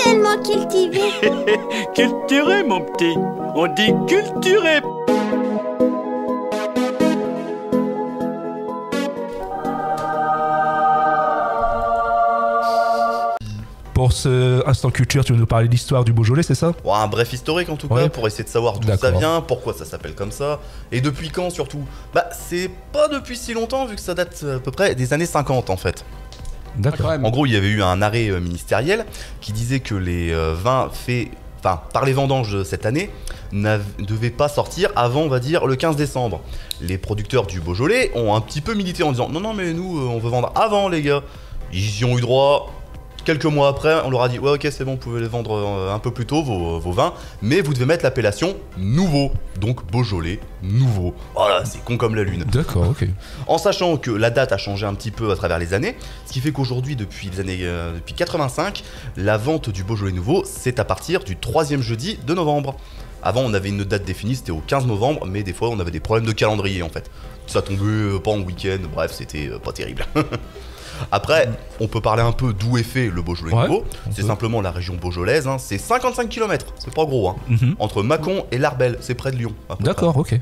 tellement cultivé. Culturé, mon petit. On dit culturé. Pour ce instant culture, tu veux nous parler de l'histoire du Beaujolais, c'est ça? Bon, un bref historique en tout cas, pour essayer de savoir d'où ça vient, pourquoi ça s'appelle comme ça, et depuis quand surtout. Bah, c'est pas depuis si longtemps, vu que ça date à peu près des années 50 en fait. D'accord. En gros, il y avait eu un arrêt ministériel qui disait que les vins faits par les vendanges de cette année ne devaient pas sortir avant, on va dire, le 15 décembre. Les producteurs du Beaujolais ont un petit peu milité en disant non, mais nous, on veut vendre avant, les gars. Ils y ont eu droit. Quelques mois après, on leur a dit ouais, ok, c'est bon, vous pouvez les vendre un peu plus tôt, vos vins, mais vous devez mettre l'appellation nouveau, donc Beaujolais nouveau. Voilà, c'est con comme la lune. D'accord, ok. En sachant que la date a changé un petit peu à travers les années, ce qui fait qu'aujourd'hui, depuis 85, la vente du Beaujolais nouveau, c'est à partir du 3e jeudi de novembre. Avant, on avait une date définie, c'était au 15 novembre, mais des fois, on avait des problèmes de calendrier en fait. Ça tombait pas en week-end, bref, c'était pas terrible. Après, on peut parler un peu d'où est fait le Beaujolais nouveau. C'est simplement la région beaujolaise, hein. C'est 55 km, c'est pas gros, hein. Entre Mâcon et l'Arbel, c'est près de Lyon. D'accord, ok.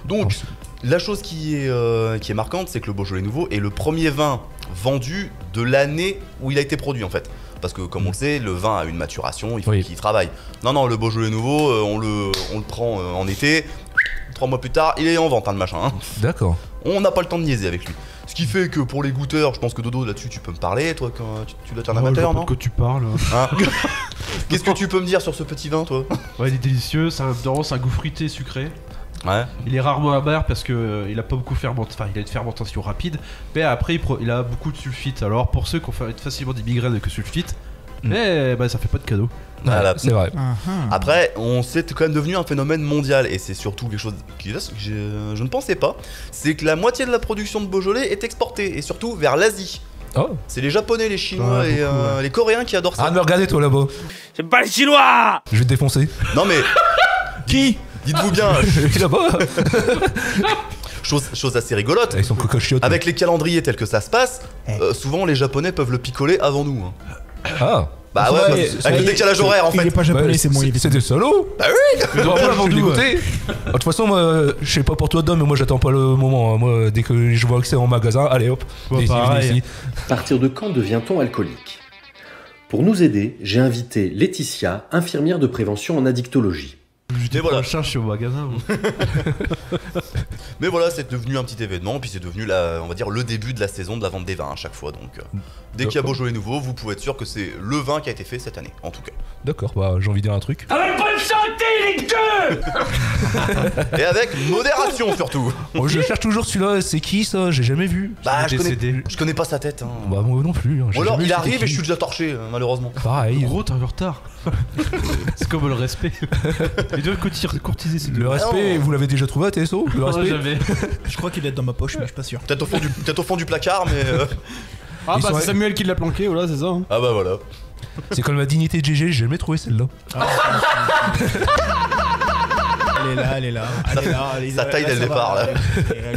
Donc, la chose qui est marquante, c'est que le Beaujolais nouveau est le premier vin vendu de l'année où il a été produit en fait. Parce que comme on le sait, le vin a une maturation, il faut qu'il travaille. Non, le Beaujolais nouveau, on le prend en été, 3 mois plus tard, il est en vente, hein, le machin. Hein. D'accord. On n'a pas le temps de niaiser avec lui. Ce qui fait que pour les goûteurs, je pense que Dodo là-dessus tu peux me parler, toi quand tu dois être un amateur, non? De quoi tu parles. Hein. Qu'est-ce que tu peux me dire sur ce petit vin, toi? Ouais, il est délicieux, c'est un goût fruité sucré. Ouais. Il est rarement amer parce que il a pas beaucoup fermenté, enfin il a une fermentation rapide, mais après il a beaucoup de sulfite. Alors pour ceux qui ont facilement des migraines avec le sulfite, mais ça fait pas de cadeau. Voilà. C'est vrai. Après, on sait quand même devenu un phénomène mondial et c'est surtout quelque chose que je ne pensais pas, c'est que la moitié de la production de Beaujolais est exportée et surtout vers l'Asie. Oh. C'est les Japonais, les Chinois et les Coréens qui adorent ça. Ah, me regardez toi là-bas. C'est pas les Chinois. Je vais te défoncer. Non mais Qui? Dites-vous bien. Là-bas. Chose assez rigolote. Ils sont cocochiottes. Avec les calendriers tels que ça se passe, souvent les Japonais peuvent le picoler avant nous. Hein. Ah. Bah ouais, avec le décalage horaire en fait. Il est pas japonais, c'est moi. C'est des salauds. Bah oui. Mais moi, je suis dégoûté. De toute façon, moi, je sais pas pour toi, Dom, mais moi, j'attends pas le moment. Hein. Moi, dès que je vois que c'est en magasin, allez hop. Ici. À partir de quand devient-on alcoolique? Pour nous aider, j'ai invité Laetitia, infirmière de prévention en addictologie. Mais voilà, je suis au magasin. Mais voilà, c'est devenu un petit événement, puis c'est devenu on va dire le début de la saison de la vente des vins à chaque fois. Donc dès qu'il y a Beaujolais nouveau, vous pouvez être sûr que c'est le vin qui a été fait cette année, en tout cas. D'accord, bah j'ai envie de dire un truc. Avec bonne santé, les deux. Et avec modération surtout. Je cherche toujours celui-là, c'est qui ça? J'ai jamais vu. Bah je connais pas sa tête. Hein. Bah moi non plus. Ou alors il arrive et je suis déjà torché, malheureusement. Pareil. Gros, t'as eu retard. C'est comme le respect. Il doit courtiser ces deux. Le respect, vous l'avez déjà trouvé à TSO? Le respect. Jamais. Je crois qu'il est dans ma poche, mais je suis pas sûr. Peut-être au fond du placard, mais. Ah bah c'est Samuel qui l'a planqué, voilà, c'est ça. Hein. Ah bah voilà. C'est comme la dignité de GG, j'ai jamais trouvé celle-là. Elle est là. Sa taille dès le départ là.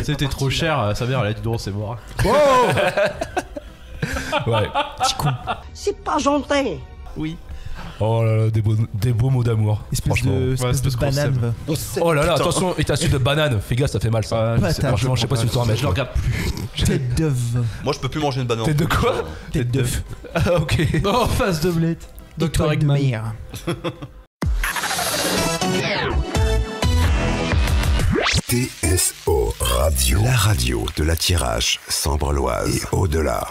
C'était trop cher, sa mère elle a dit non, c'est mort. Ouais. Petit con. C'est pas gentil. Oui. Oh là là, des beaux mots d'amour. Espèce de banane. Oh là là, attention, et t'as su de banane. Fais gaffe, ça fait mal ça. Franchement, je sais pas si tu t'en remets. Je le regarde plus. Tête d'œuf. Moi je peux plus manger une banane. Tête de quoi? Tête d'œuf. Ah ok. Non, face de blette. Docteur Eggman. TSO Radio, la radio de la Thiérache, Sambre-Loise et au-delà.